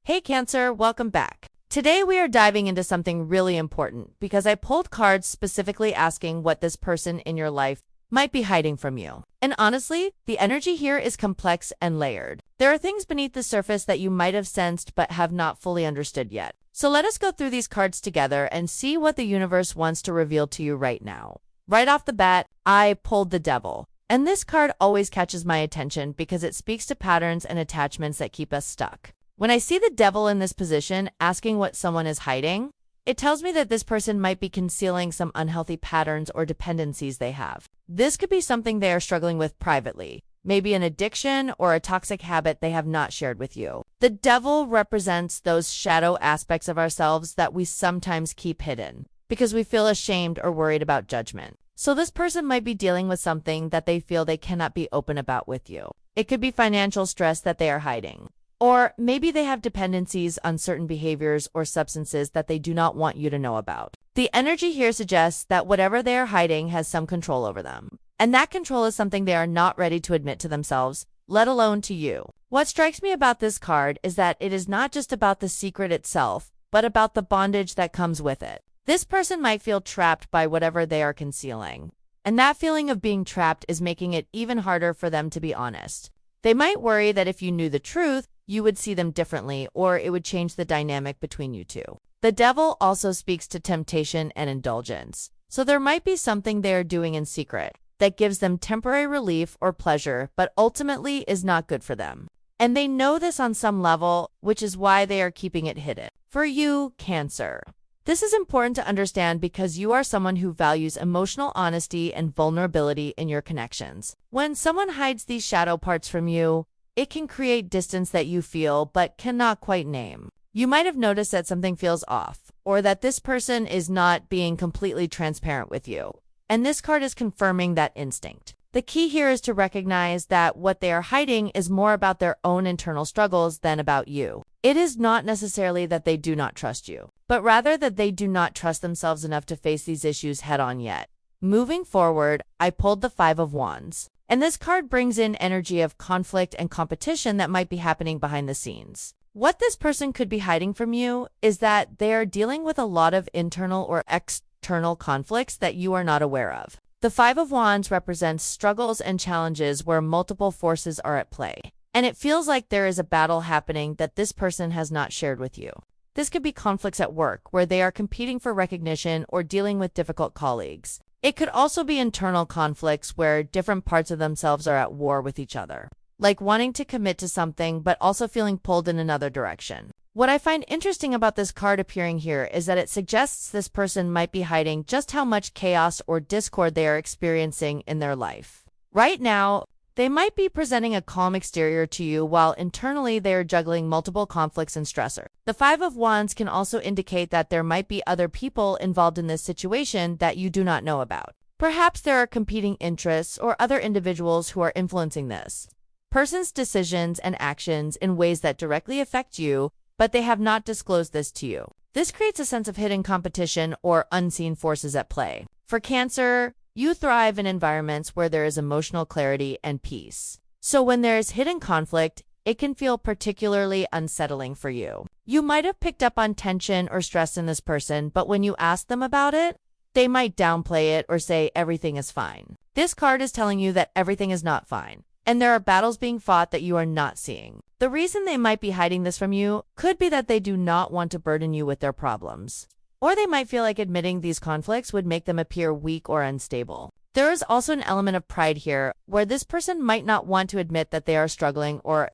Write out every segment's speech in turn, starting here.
Hey Cancer, welcome back. Today we are diving into something really important because I pulled cards specifically asking what this person in your life might be hiding from you. And honestly, the energy here is complex and layered. There are things beneath the surface that you might have sensed but have not fully understood yet. So let us go through these cards together and see what the universe wants to reveal to you right now. Right off the bat, I pulled the Devil. And this card always catches my attention because it speaks to patterns and attachments that keep us stuck. When I see the Devil in this position, asking what someone is hiding, it tells me that this person might be concealing some unhealthy patterns or dependencies they have. This could be something they are struggling with privately, maybe an addiction or a toxic habit they have not shared with you. The Devil represents those shadow aspects of ourselves that we sometimes keep hidden because we feel ashamed or worried about judgment. So this person might be dealing with something that they feel they cannot be open about with you. It could be financial stress that they are hiding. Or maybe they have dependencies on certain behaviors or substances that they do not want you to know about. The energy here suggests that whatever they are hiding has some control over them. And that control is something they are not ready to admit to themselves, let alone to you. What strikes me about this card is that it is not just about the secret itself, but about the bondage that comes with it. This person might feel trapped by whatever they are concealing. And that feeling of being trapped is making it even harder for them to be honest. They might worry that if you knew the truth, you would see them differently, or it would change the dynamic between you two. The Devil also speaks to temptation and indulgence. So there might be something they are doing in secret that gives them temporary relief or pleasure, but ultimately is not good for them. And they know this on some level, which is why they are keeping it hidden. For you, Cancer, this is important to understand because you are someone who values emotional honesty and vulnerability in your connections. When someone hides these shadow parts from you, it can create distance that you feel but cannot quite name. You might have noticed that something feels off, or that this person is not being completely transparent with you. And this card is confirming that instinct. The key here is to recognize that what they are hiding is more about their own internal struggles than about you. It is not necessarily that they do not trust you, but rather that they do not trust themselves enough to face these issues head on yet. Moving forward, I pulled the Five of Wands. And this card brings in energy of conflict and competition that might be happening behind the scenes. What this person could be hiding from you is that they are dealing with a lot of internal or external conflicts that you are not aware of. The Five of Wands represents struggles and challenges where multiple forces are at play. And it feels like there is a battle happening that this person has not shared with you. This could be conflicts at work, where they are competing for recognition or dealing with difficult colleagues. It could also be internal conflicts where different parts of themselves are at war with each other, like wanting to commit to something but also feeling pulled in another direction. What I find interesting about this card appearing here is that it suggests this person might be hiding just how much chaos or discord they are experiencing in their life. Right now, they might be presenting a calm exterior to you while internally they are juggling multiple conflicts and stressors. The Five of Wands can also indicate that there might be other people involved in this situation that you do not know about. Perhaps there are competing interests or other individuals who are influencing this person's decisions and actions in ways that directly affect you, but they have not disclosed this to you. This creates a sense of hidden competition or unseen forces at play. For Cancer, you thrive in environments where there is emotional clarity and peace. So when there is hidden conflict, it can feel particularly unsettling for you. You might have picked up on tension or stress in this person, but when you ask them about it, they might downplay it or say everything is fine. This card is telling you that everything is not fine, and there are battles being fought that you are not seeing. The reason they might be hiding this from you could be that they do not want to burden you with their problems. Or they might feel like admitting these conflicts would make them appear weak or unstable. There is also an element of pride here, where this person might not want to admit that they are struggling or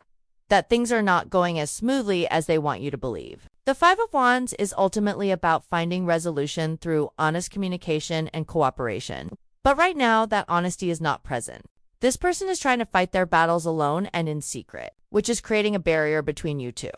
that things are not going as smoothly as they want you to believe. The Five of Wands is ultimately about finding resolution through honest communication and cooperation. But right now, that honesty is not present. This person is trying to fight their battles alone and in secret, which is creating a barrier between you two.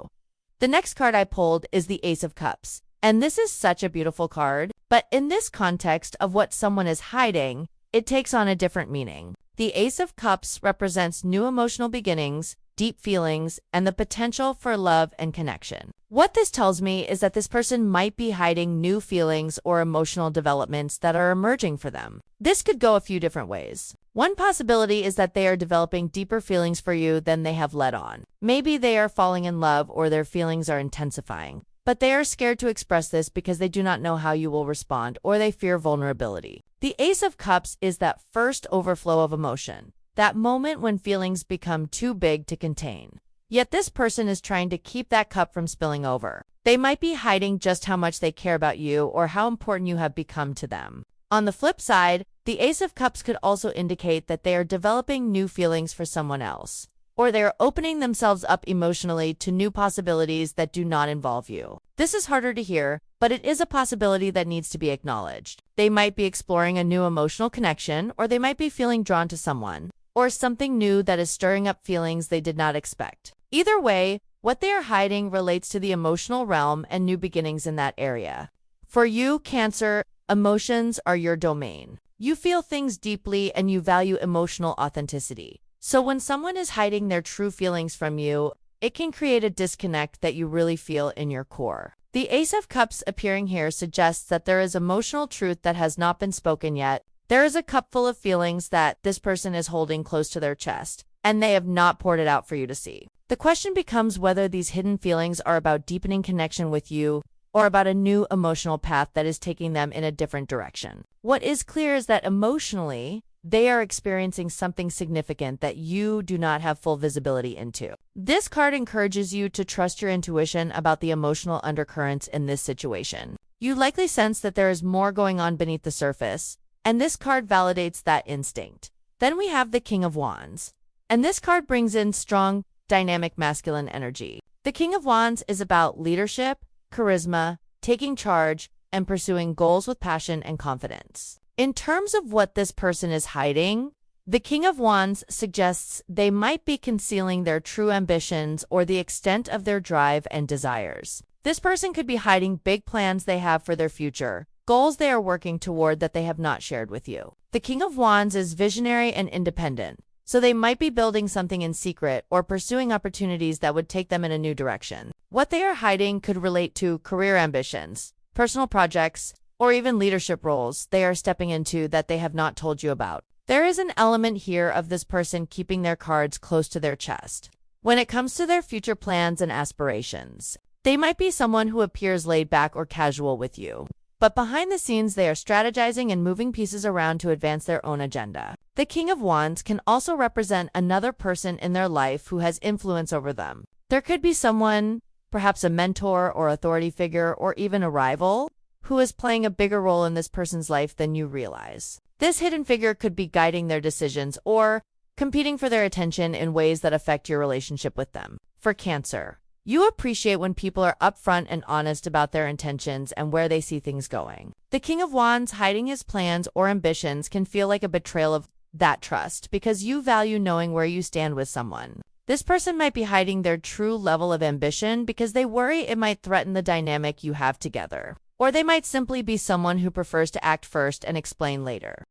The next card I pulled is the Ace of Cups. And this is such a beautiful card, but in this context of what someone is hiding, it takes on a different meaning. The Ace of Cups represents new emotional beginnings, deep feelings, and the potential for love and connection. What this tells me is that this person might be hiding new feelings or emotional developments that are emerging for them. This could go a few different ways. One possibility is that they are developing deeper feelings for you than they have let on. Maybe they are falling in love or their feelings are intensifying, but they are scared to express this because they do not know how you will respond or they fear vulnerability. The Ace of Cups is that first overflow of emotion, that moment when feelings become too big to contain. Yet this person is trying to keep that cup from spilling over. They might be hiding just how much they care about you or how important you have become to them. On the flip side, the Ace of Cups could also indicate that they are developing new feelings for someone else, or they are opening themselves up emotionally to new possibilities that do not involve you. This is harder to hear, but it is a possibility that needs to be acknowledged. They might be exploring a new emotional connection, or they might be feeling drawn to someone, or something new that is stirring up feelings they did not expect. Either way, what they are hiding relates to the emotional realm and new beginnings in that area. For you, Cancer, emotions are your domain. You feel things deeply and you value emotional authenticity. So when someone is hiding their true feelings from you, it can create a disconnect that you really feel in your core. The Ace of Cups appearing here suggests that there is emotional truth that has not been spoken yet. There is a cup full of feelings that this person is holding close to their chest, and they have not poured it out for you to see. The question becomes whether these hidden feelings are about deepening connection with you or about a new emotional path that is taking them in a different direction. What is clear is that emotionally, they are experiencing something significant that you do not have full visibility into. This card encourages you to trust your intuition about the emotional undercurrents in this situation. You likely sense that there is more going on beneath the surface, and this card validates that instinct. Then we have the King of Wands, and this card brings in strong, dynamic masculine energy. The King of Wands is about leadership, charisma, taking charge, and pursuing goals with passion and confidence. In terms of what this person is hiding, the King of Wands suggests they might be concealing their true ambitions or the extent of their drive and desires. This person could be hiding big plans they have for their future, goals they are working toward that they have not shared with you. The King of Wands is visionary and independent, so they might be building something in secret or pursuing opportunities that would take them in a new direction. What they are hiding could relate to career ambitions, personal projects, or even leadership roles they are stepping into that they have not told you about. There is an element here of this person keeping their cards close to their chest. When it comes to their future plans and aspirations, they might be someone who appears laid back or casual with you, but behind the scenes they are strategizing and moving pieces around to advance their own agenda. The King of Wands can also represent another person in their life who has influence over them. There could be someone, perhaps a mentor or authority figure or even a rival, who is playing a bigger role in this person's life than you realize. This hidden figure could be guiding their decisions or competing for their attention in ways that affect your relationship with them. For Cancer, you appreciate when people are upfront and honest about their intentions and where they see things going. The King of Wands hiding his plans or ambitions can feel like a betrayal of that trust because you value knowing where you stand with someone. This person might be hiding their true level of ambition because they worry it might threaten the dynamic you have together. Or they might simply be someone who prefers to act first and explain later.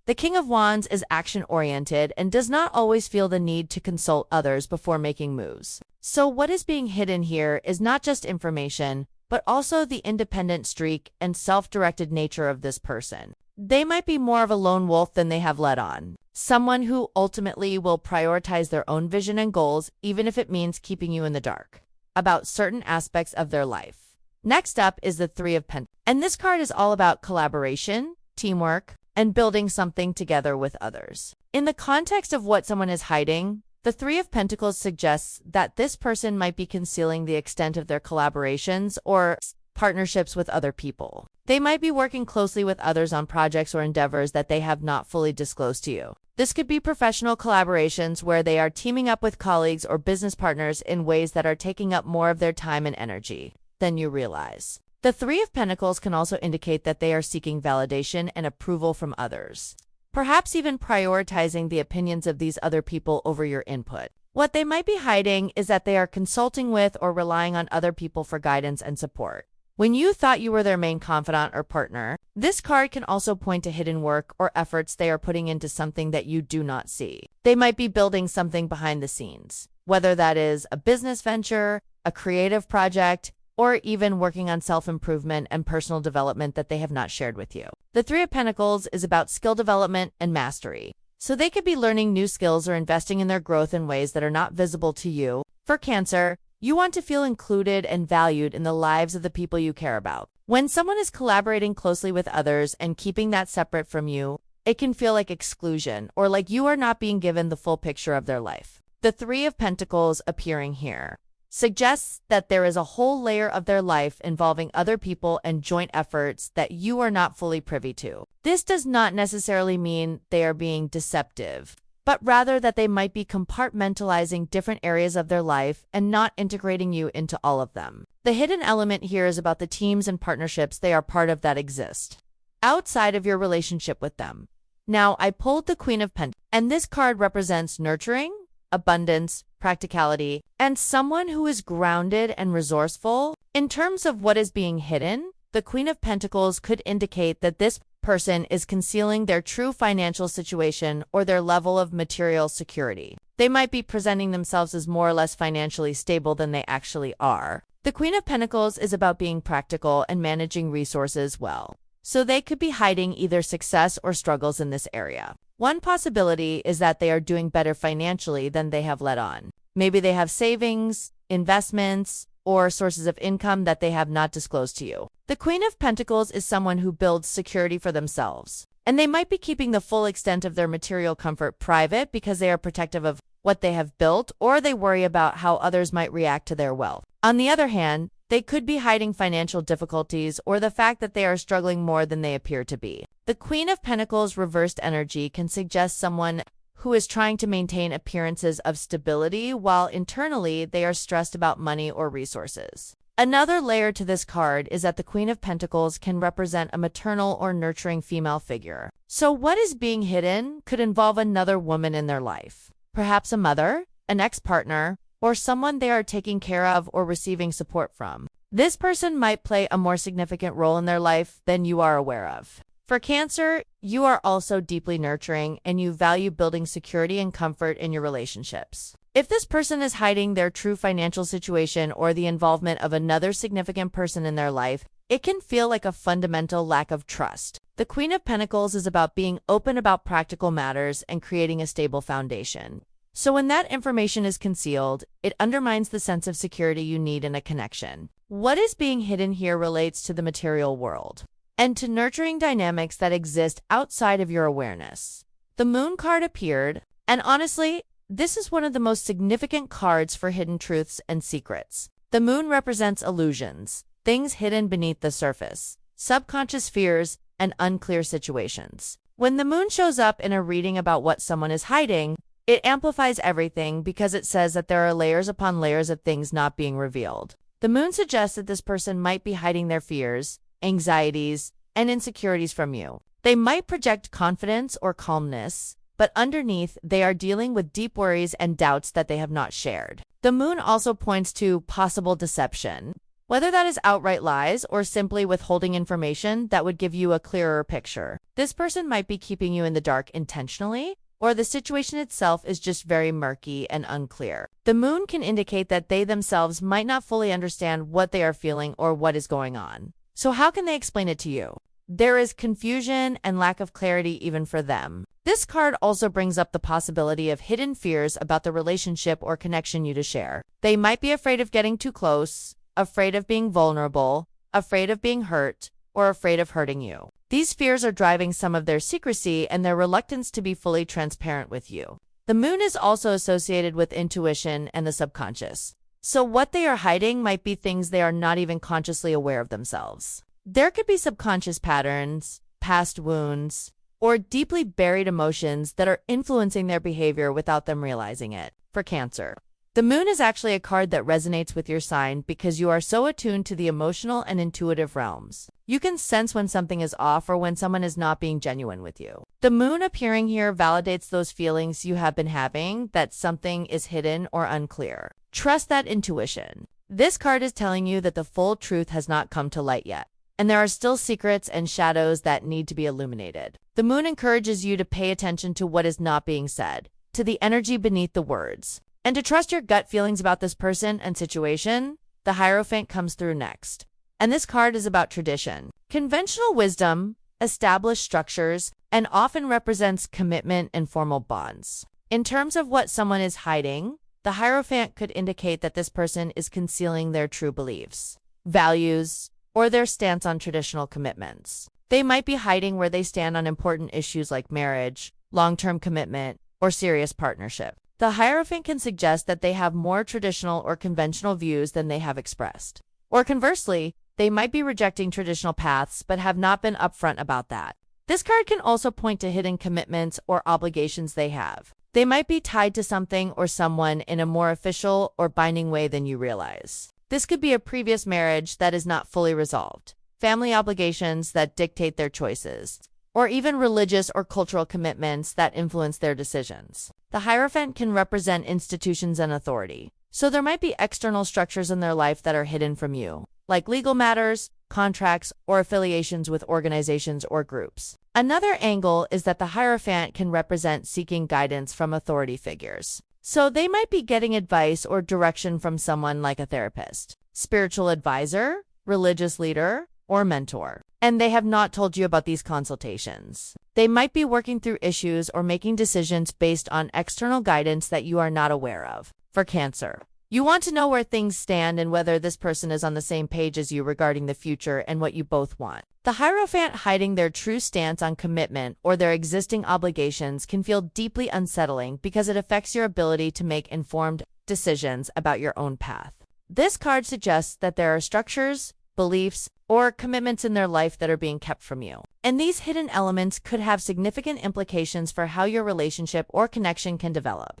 The King of Wands is action-oriented and does not always feel the need to consult others before making moves. So what is being hidden here is not just information, but also the independent streak and self-directed nature of this person. They might be more of a lone wolf than they have let on. Someone who ultimately will prioritize their own vision and goals, even if it means keeping you in the dark about certain aspects of their life. Next up is the Three of Pentacles, and this card is all about collaboration, teamwork, and building something together with others. In the context of what someone is hiding, the Three of Pentacles suggests that this person might be concealing the extent of their collaborations or partnerships with other people. They might be working closely with others on projects or endeavors that they have not fully disclosed to you. This could be professional collaborations where they are teaming up with colleagues or business partners in ways that are taking up more of their time and energy than you realize. The Three of Pentacles can also indicate that they are seeking validation and approval from others, perhaps even prioritizing the opinions of these other people over your input. What they might be hiding is that they are consulting with or relying on other people for guidance and support. When you thought you were their main confidant or partner, this card can also point to hidden work or efforts they are putting into something that you do not see. They might be building something behind the scenes, whether that is a business venture, a creative project, or even working on self-improvement and personal development that they have not shared with you. The Three of Pentacles is about skill development and mastery. So they could be learning new skills or investing in their growth in ways that are not visible to you. For Cancer, you want to feel included and valued in the lives of the people you care about. When someone is collaborating closely with others and keeping that separate from you, it can feel like exclusion or like you are not being given the full picture of their life. The Three of Pentacles appearing here suggests that there is a whole layer of their life involving other people and joint efforts that you are not fully privy to. This does not necessarily mean they are being deceptive, but rather that they might be compartmentalizing different areas of their life and not integrating you into all of them. The hidden element here is about the teams and partnerships they are part of that exist outside of your relationship with them. Now, I pulled the Queen of Pentacles, and this card represents nurturing, abundance, practicality, and someone who is grounded and resourceful. In terms of what is being hidden, the Queen of Pentacles could indicate that this person is concealing their true financial situation or their level of material security. They might be presenting themselves as more or less financially stable than they actually are. The Queen of Pentacles is about being practical and managing resources well, so they could be hiding either success or struggles in this area. One possibility is that they are doing better financially than they have let on. Maybe they have savings, investments, or sources of income that they have not disclosed to you. The Queen of Pentacles is someone who builds security for themselves, and they might be keeping the full extent of their material comfort private because they are protective of what they have built, or they worry about how others might react to their wealth. On the other hand, they could be hiding financial difficulties or the fact that they are struggling more than they appear to be. The Queen of Pentacles reversed energy can suggest someone who is trying to maintain appearances of stability while internally they are stressed about money or resources. Another layer to this card is that the Queen of Pentacles can represent a maternal or nurturing female figure. So what is being hidden could involve another woman in their life, perhaps a mother, an ex-partner, or someone they are taking care of or receiving support from. This person might play a more significant role in their life than you are aware of. For Cancer, you are also deeply nurturing and you value building security and comfort in your relationships. If this person is hiding their true financial situation or the involvement of another significant person in their life, it can feel like a fundamental lack of trust. The Queen of Pentacles is about being open about practical matters and creating a stable foundation. So when that information is concealed, it undermines the sense of security you need in a connection. What is being hidden here relates to the material world and to nurturing dynamics that exist outside of your awareness. The Moon card appeared, and honestly, this is one of the most significant cards for hidden truths and secrets. The Moon represents illusions, things hidden beneath the surface, subconscious fears, and unclear situations. When the Moon shows up in a reading about what someone is hiding, it amplifies everything because it says that there are layers upon layers of things not being revealed. The Moon suggests that this person might be hiding their fears, anxieties, and insecurities from you. They might project confidence or calmness, but underneath, they are dealing with deep worries and doubts that they have not shared. The Moon also points to possible deception, whether that is outright lies or simply withholding information that would give you a clearer picture. This person might be keeping you in the dark intentionally, or the situation itself is just very murky and unclear. The Moon can indicate that they themselves might not fully understand what they are feeling or what is going on. So how can they explain it to you? There is confusion and lack of clarity even for them. This card also brings up the possibility of hidden fears about the relationship or connection you to share. They might be afraid of getting too close, afraid of being vulnerable, afraid of being hurt, or afraid of hurting you. These fears are driving some of their secrecy and their reluctance to be fully transparent with you. The Moon is also associated with intuition and the subconscious. So what they are hiding might be things they are not even consciously aware of themselves. There could be subconscious patterns, past wounds, or deeply buried emotions that are influencing their behavior without them realizing it. For Cancer, the Moon is actually a card that resonates with your sign because you are so attuned to the emotional and intuitive realms. You can sense when something is off or when someone is not being genuine with you. The Moon appearing here validates those feelings you have been having that something is hidden or unclear. Trust that intuition. This card is telling you that the full truth has not come to light yet, and there are still secrets and shadows that need to be illuminated. The moon encourages you to pay attention to what is not being said, to the energy beneath the words, and to trust your gut feelings about this person and situation. The Hierophant comes through next, and this card is about tradition, conventional wisdom, established structures, and often represents commitment and formal bonds. In terms of what someone is hiding, the Hierophant could indicate that this person is concealing their true beliefs, values, or their stance on traditional commitments. They might be hiding where they stand on important issues like marriage, long-term commitment, or serious partnership. The Hierophant can suggest that they have more traditional or conventional views than they have expressed. Or conversely, they might be rejecting traditional paths but have not been upfront about that. This card can also point to hidden commitments or obligations they have. They might be tied to something or someone in a more official or binding way than you realize. This could be a previous marriage that is not fully resolved, family obligations that dictate their choices, or even religious or cultural commitments that influence their decisions. The Hierophant can represent institutions and authority, so there might be external structures in their life that are hidden from you, like legal matters, contracts, or affiliations with organizations or groups. Another angle is that the Hierophant can represent seeking guidance from authority figures. So they might be getting advice or direction from someone like a therapist, spiritual advisor, religious leader, or mentor. And they have not told you about these consultations. They might be working through issues or making decisions based on external guidance that you are not aware of. For Cancer, you want to know where things stand and whether this person is on the same page as you regarding the future and what you both want. The Hierophant hiding their true stance on commitment or their existing obligations can feel deeply unsettling because it affects your ability to make informed decisions about your own path. This card suggests that there are structures, beliefs, or commitments in their life that are being kept from you. And these hidden elements could have significant implications for how your relationship or connection can develop.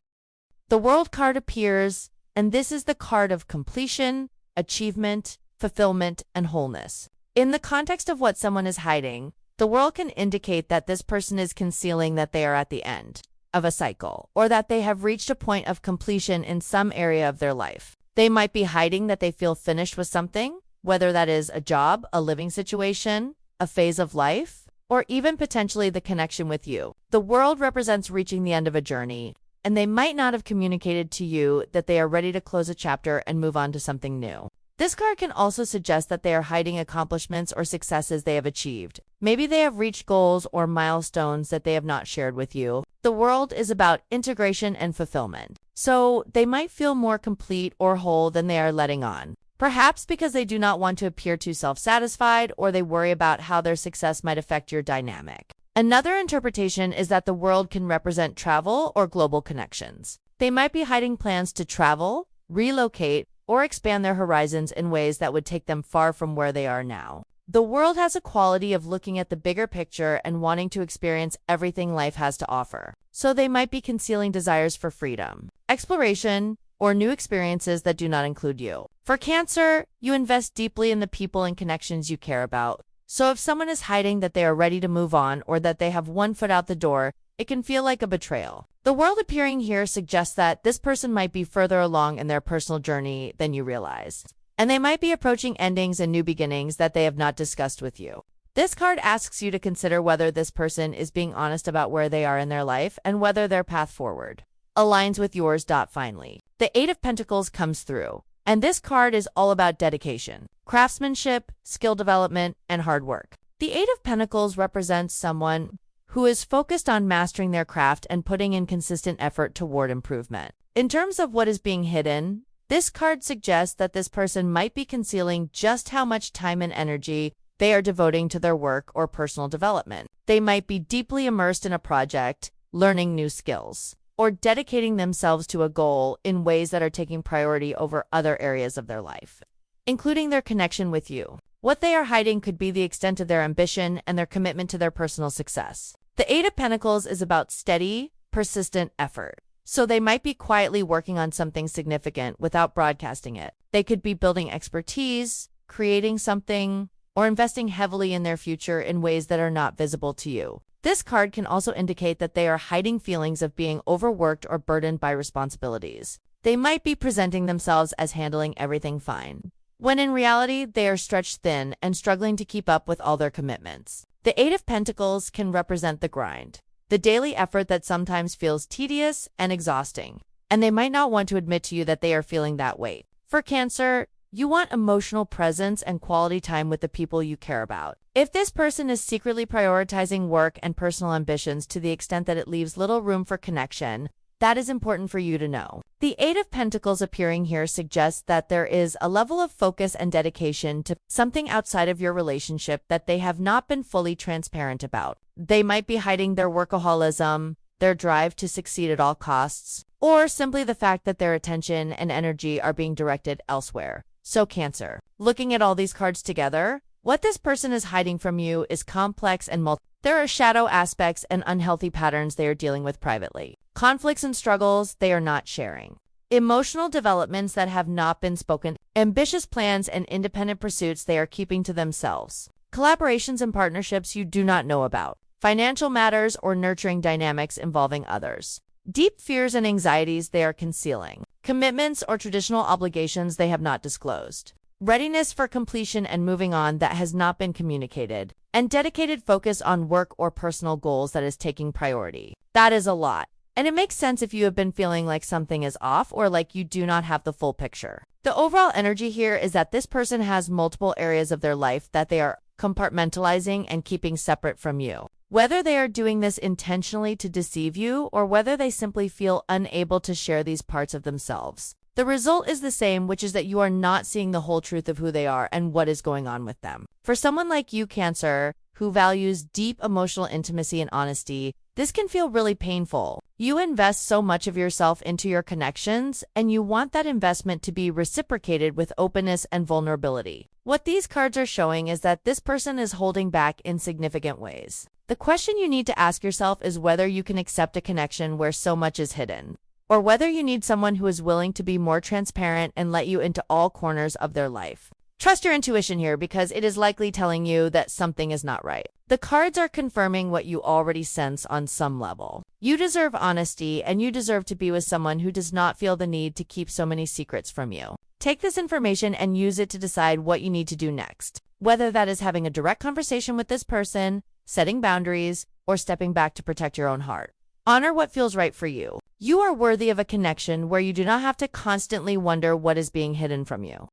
The World card appears, and this is the card of completion, achievement, fulfillment, and wholeness. In the context of what someone is hiding, the World can indicate that this person is concealing that they are at the end of a cycle, or that they have reached a point of completion in some area of their life. They might be hiding that they feel finished with something, whether that is a job, a living situation, a phase of life, or even potentially the connection with you. The World represents reaching the end of a journey, and they might not have communicated to you that they are ready to close a chapter and move on to something new. This card can also suggest that they are hiding accomplishments or successes they have achieved. Maybe they have reached goals or milestones that they have not shared with you. The World is about integration and fulfillment, so they might feel more complete or whole than they are letting on. Perhaps because they do not want to appear too self-satisfied, or they worry about how their success might affect your dynamic. Another interpretation is that the World can represent travel or global connections. They might be hiding plans to travel, relocate, or expand their horizons in ways that would take them far from where they are now. The World has a quality of looking at the bigger picture and wanting to experience everything life has to offer. So they might be concealing desires for freedom, exploration, or new experiences that do not include you. For Cancer, you invest deeply in the people and connections you care about. So if someone is hiding that they are ready to move on or that they have one foot out the door, it can feel like a betrayal. The World appearing here suggests that this person might be further along in their personal journey than you realize, and they might be approaching endings and new beginnings that they have not discussed with you. This card asks you to consider whether this person is being honest about where they are in their life and whether their path forward aligns with yours. Finally, the Eight of Pentacles comes through, and this card is all about dedication, craftsmanship, skill development, and hard work. The Eight of Pentacles represents someone who is focused on mastering their craft and putting in consistent effort toward improvement. In terms of what is being hidden, this card suggests that this person might be concealing just how much time and energy they are devoting to their work or personal development. They might be deeply immersed in a project, learning new skills, or dedicating themselves to a goal in ways that are taking priority over other areas of their life, including their connection with you. What they are hiding could be the extent of their ambition and their commitment to their personal success. The Eight of Pentacles is about steady, persistent effort. So they might be quietly working on something significant without broadcasting it. They could be building expertise, creating something, or investing heavily in their future in ways that are not visible to you. This card can also indicate that they are hiding feelings of being overworked or burdened by responsibilities. they might be presenting themselves as handling everything fine, when in reality, they are stretched thin and struggling to keep up with all their commitments. The Eight of Pentacles can represent the grind, the daily effort that sometimes feels tedious and exhausting, and they might not want to admit to you that they are feeling that weight. For Cancer, you want emotional presence and quality time with the people you care about. If this person is secretly prioritizing work and personal ambitions to the extent that it leaves little room for connection, that is important for you to know. The Eight of Pentacles appearing here suggests that there is a level of focus and dedication to something outside of your relationship that they have not been fully transparent about. They might be hiding their workaholism, their drive to succeed at all costs, or simply the fact that their attention and energy are being directed elsewhere. So Cancer, looking at all these cards together, what this person is hiding from you is complex and multiple. There are shadow aspects and unhealthy patterns they are dealing with privately. Conflicts and struggles they are not sharing. Emotional developments that have not been spoken. Ambitious plans and independent pursuits they are keeping to themselves. Collaborations and partnerships you do not know about. Financial matters or nurturing dynamics involving others. Deep fears and anxieties they are concealing. Commitments or traditional obligations they have not disclosed. Readiness for completion and moving on that has not been communicated. And dedicated focus on work or personal goals that is taking priority. That is a lot. And it makes sense if you have been feeling like something is off or like you do not have the full picture. The overall energy here is that this person has multiple areas of their life that they are compartmentalizing and keeping separate from you. Whether they are doing this intentionally to deceive you or whether they simply feel unable to share these parts of themselves. The result is the same, which is that you are not seeing the whole truth of who they are and what is going on with them. For someone like you, Cancer, who values deep emotional intimacy and honesty, this can feel really painful. You invest so much of yourself into your connections, and you want that investment to be reciprocated with openness and vulnerability. What these cards are showing is that this person is holding back in significant ways. The question you need to ask yourself is whether you can accept a connection where so much is hidden, or whether you need someone who is willing to be more transparent and let you into all corners of their life. Trust your intuition here because it is likely telling you that something is not right. The cards are confirming what you already sense on some level. You deserve honesty, and you deserve to be with someone who does not feel the need to keep so many secrets from you. Take this information and use it to decide what you need to do next, whether that is having a direct conversation with this person, setting boundaries, or stepping back to protect your own heart. Honor what feels right for you. You are worthy of a connection where you do not have to constantly wonder what is being hidden from you.